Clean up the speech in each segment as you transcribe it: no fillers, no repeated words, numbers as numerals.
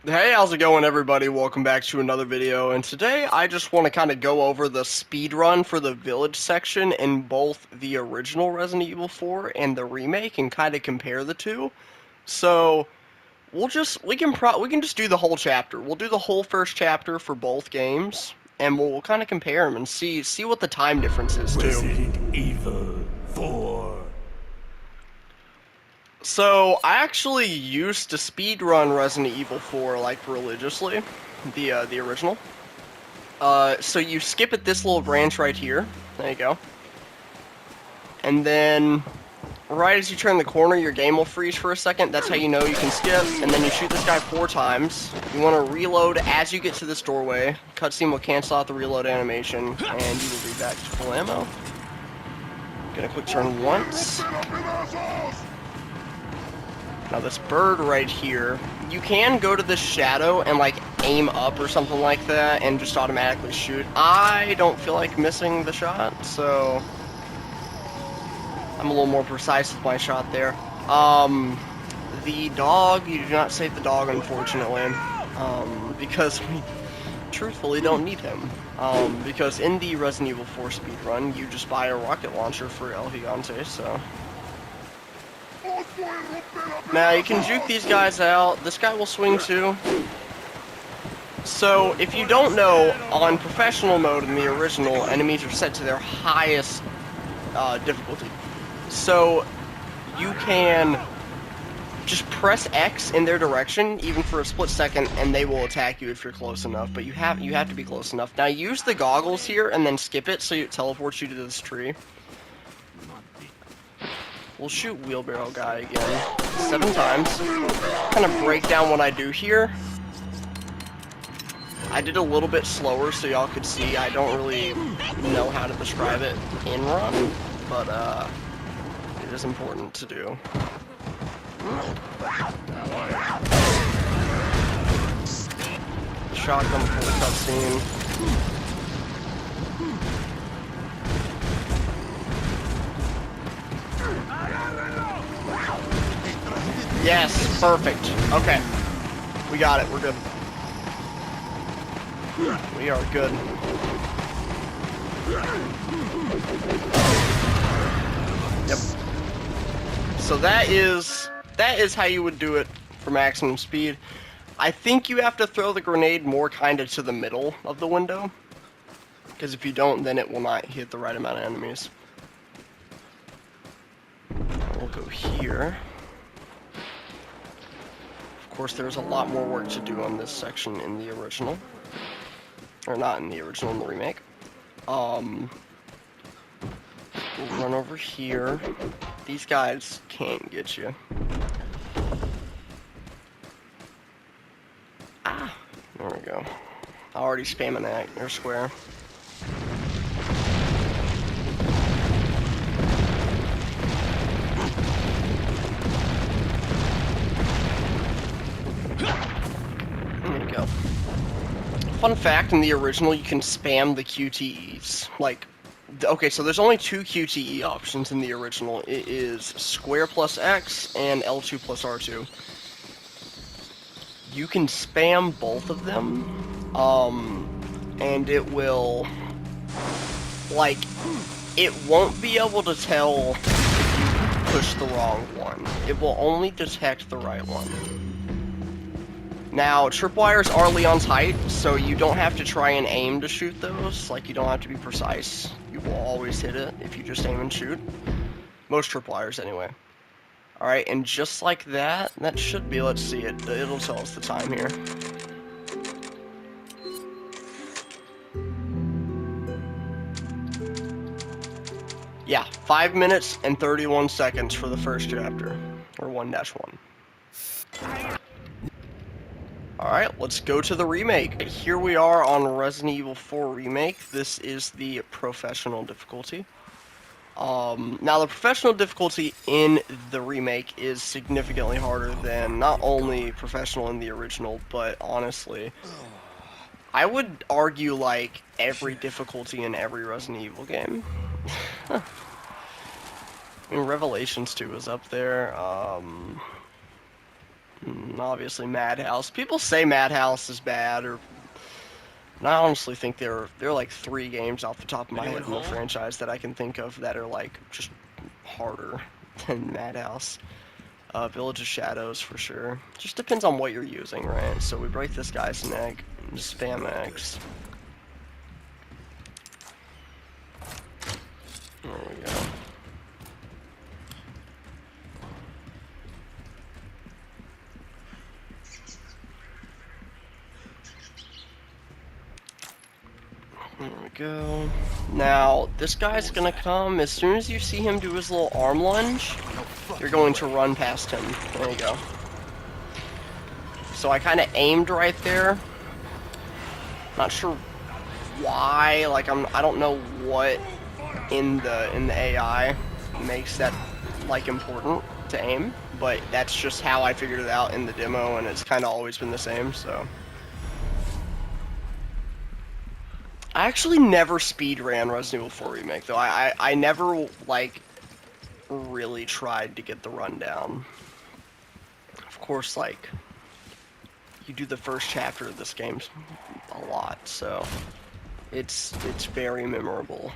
Hey, how's it going, everybody? Welcome back to another video, and today I just want to kind of go over the speed run for the village section in both the original Resident Evil 4 and the remake, and kind of compare the two. So we can just do the whole chapter. We'll do the whole first chapter for both games, and we'll kind of compare them and see what the time difference is too. Resident Evil 4. So I actually used to speed run Resident Evil 4 like religiously, the original. So you skip at this little branch right here. There you go. And then, right as you turn the corner, your game will freeze for a second. That's how you know you can skip. And then you shoot this guy 4 times. You want to reload as you get to this doorway. Cutscene will cancel out the reload animation, and you will be back to full ammo. Gonna quick turn once. Now this bird right here, you can go to this shadow and like aim up or something like that and just automatically shoot. I don't feel like missing the shot, so I'm a little more precise with my shot there. The dog, you do not save the dog, unfortunately, because we truthfully don't need him. Because in the Resident Evil 4 speedrun, you just buy a rocket launcher for El Gigante, so... Now, you can juke these guys out. This guy will swing too. So, if you don't know, on professional mode in the original, enemies are set to their highest difficulty. So, you can just press X in their direction, even for a split second, and they will attack you if you're close enough. But you have to be close enough. Now, use the goggles here, and then skip it so it teleports you to this tree. We'll shoot wheelbarrow guy again 7 times. Kind of break down what I do here. I did a little bit slower so y'all could see. I don't really know how to describe it in run, but it is important to do. Shotgun for the cutscene. Yes, perfect. Okay. We got it, we're good. We are good. Yep. So that is how you would do it for maximum speed. I think you have to throw the grenade more kinda to the middle of the window. Because if you don't, then it will not hit the right amount of enemies. We'll go here. Of course, there's a lot more work to do on this section in the original. Or not in the original, in the remake. We'll run over here. These guys can't get you. Ah! There we go. Already spamming that, or square. Fun fact, in the original, you can spam the QTEs. Like, okay, so there's only 2 QTE options in the original. It is square plus X and L2 plus R2. You can spam both of them, and it will, like, it won't be able to tell if you push the wrong one. It will only detect the right one. Now, tripwires are Leon's height, so you don't have to try and aim to shoot those. Like, you don't have to be precise. You will always hit it if you just aim and shoot. Most tripwires, anyway. Alright, and just like that, that should be, let's see, it'll tell us the time here. Yeah, 5 minutes and 31 seconds for the first chapter, or 1-1. Alright, let's go to the remake. Here we are on Resident Evil 4 Remake. This is the professional difficulty. Now the professional difficulty in the remake is significantly harder than not only professional in the original, but honestly, I would argue like every difficulty in every Resident Evil game. I mean, Revelations 2 is up there. Obviously, Madhouse. People say Madhouse is bad, and I honestly think there are like 3 games off the top of my head in the franchise that I can think of that are like just harder than Madhouse. Village of Shadows for sure. Just depends on what you're using, right? So we break this guy's neck, spam X. There we go. There we go. Now, this guy's gonna come, as soon as you see him do his little arm lunge, you're going to run past him. There you go. So I kind of aimed right there. Not sure why, like I don't know what in the AI makes that like important to aim, but that's just how I figured it out in the demo, and it's kind of always been the same, so. I actually never speedran Resident Evil 4 Remake, though. I never, like, really tried to get the rundown. Of course, like, you do the first chapter of this game a lot, so it's very memorable.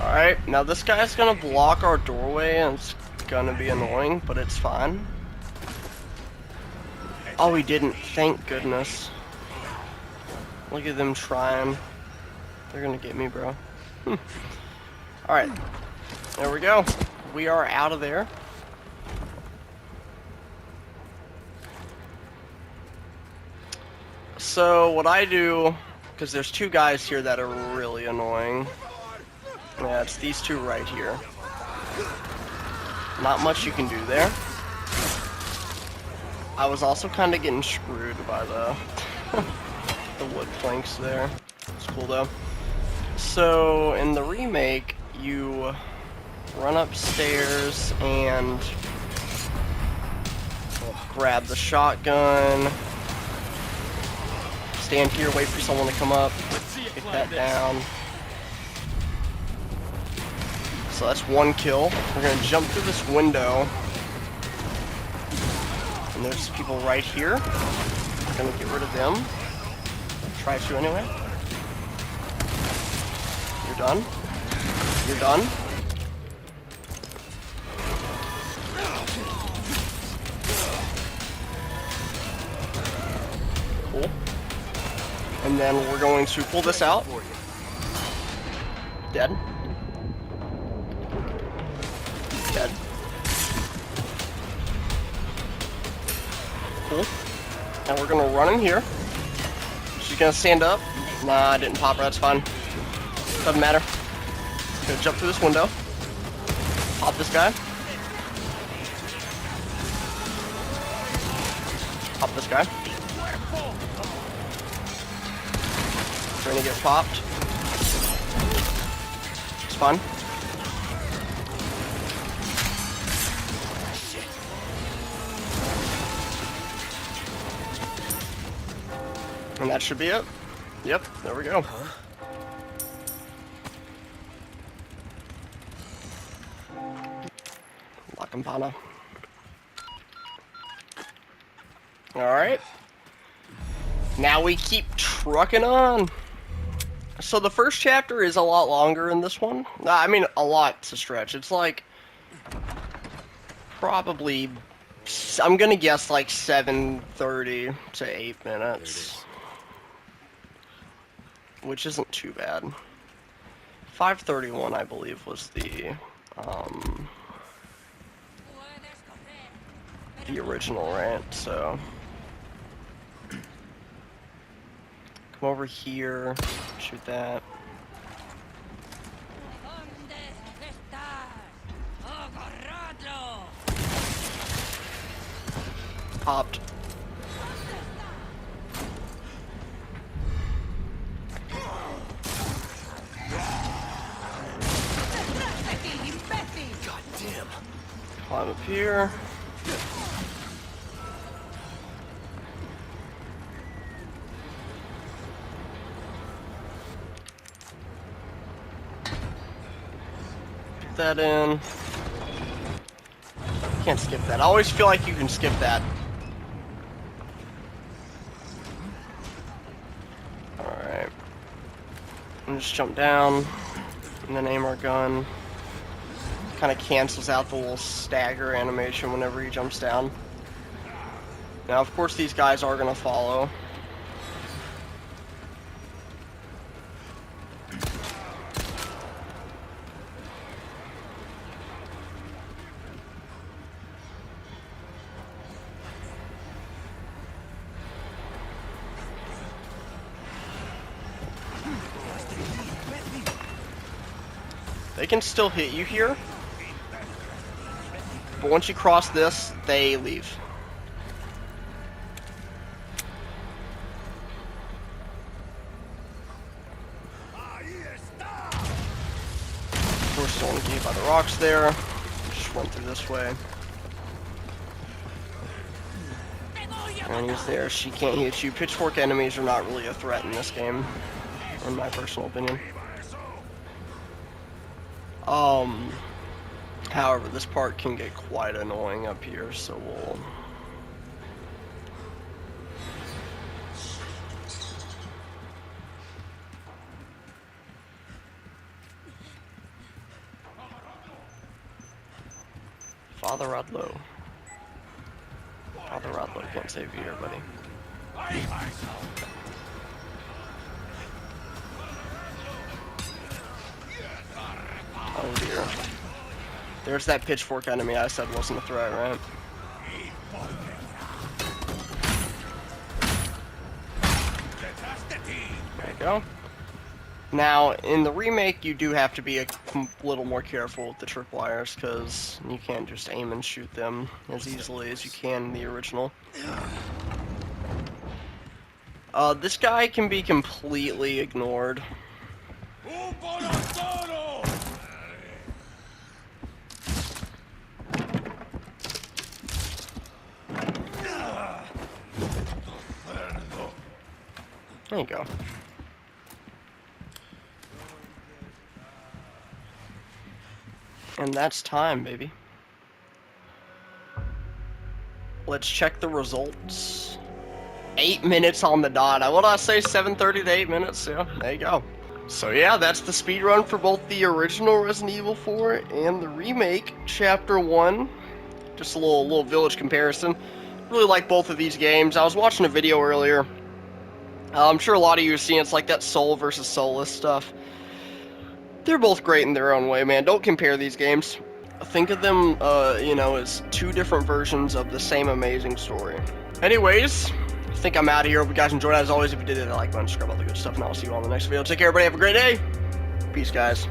Alright, now this guy's gonna block our doorway and it's gonna be annoying, but it's fine. Oh, he didn't. Thank goodness. Look at them trying. They're gonna get me, bro. Alright. There we go. We are out of there. So, what I do, because there's 2 guys here that are really annoying. Yeah, it's these 2 right here. Not much you can do there. I was also kind of getting screwed by the the wood planks there. It's cool though. So in the remake, you run upstairs and grab the shotgun. Stand here, wait for someone to come up, get that down. So that's 1 kill. We're gonna jump through this window. And there's people right here. We're gonna get rid of them. Try to anyway. You're done. You're done. Cool. And then we're going to pull this out. Dead. Dead. Cool. And we're gonna run in here. She's gonna stand up. Nah, I didn't pop her, that's fine. Doesn't matter. Gonna jump through this window. Pop this guy. Pop this guy. Trying to get popped. It's fine. And that should be it. Yep, there we go. La Campana. Alright. Now we keep trucking on. So the first chapter is a lot longer in this one. I mean, a lot to stretch. It's like probably, I'm gonna guess like 7:30 to 8 minutes. Which isn't too bad. 5:31, I believe, was the original, right? So come over here, shoot that. Popped. Climb up here. Put that in. Can't skip that. I always feel like you can skip that. Alright. And just jump down. And then aim our gun. Kind of cancels out the little stagger animation whenever he jumps down. Now, of course, these guys are going to follow. They can still hit you here. But once you cross this, they leave. We're still engaged by the rocks there. Just run through this way. And he's there. She can't hit you. Pitchfork enemies are not really a threat in this game, in my personal opinion. However, this part can get quite annoying up here, so we'll... Father Rodlow. Father Rodlow can't save you here, buddy. Oh dear. There's that pitchfork enemy I said wasn't a threat, right? There you go. Now, in the remake, you do have to be a little more careful with the tripwires, because you can't just aim and shoot them as easily as you can in the original. This guy can be completely ignored. There you go. And that's time, baby. Let's check the results. 8 minutes on the dot. What did I say? 7:30 to 8 minutes? Yeah, there you go. So yeah, that's the speedrun for both the original Resident Evil 4 and the remake, Chapter 1. Just a little village comparison. Really like both of these games. I was watching a video earlier. I'm sure a lot of you have seen it's like that soul versus soulless stuff. They're both great in their own way, man. Don't compare these games. Think of them, you know, as two different versions of the same amazing story. Anyways, I think I'm out of here. Hope you guys enjoyed. As always, if you did, hit that like button, subscribe, all the good stuff, and I'll see you all in the next video. Take care, everybody. Have a great day. Peace, guys.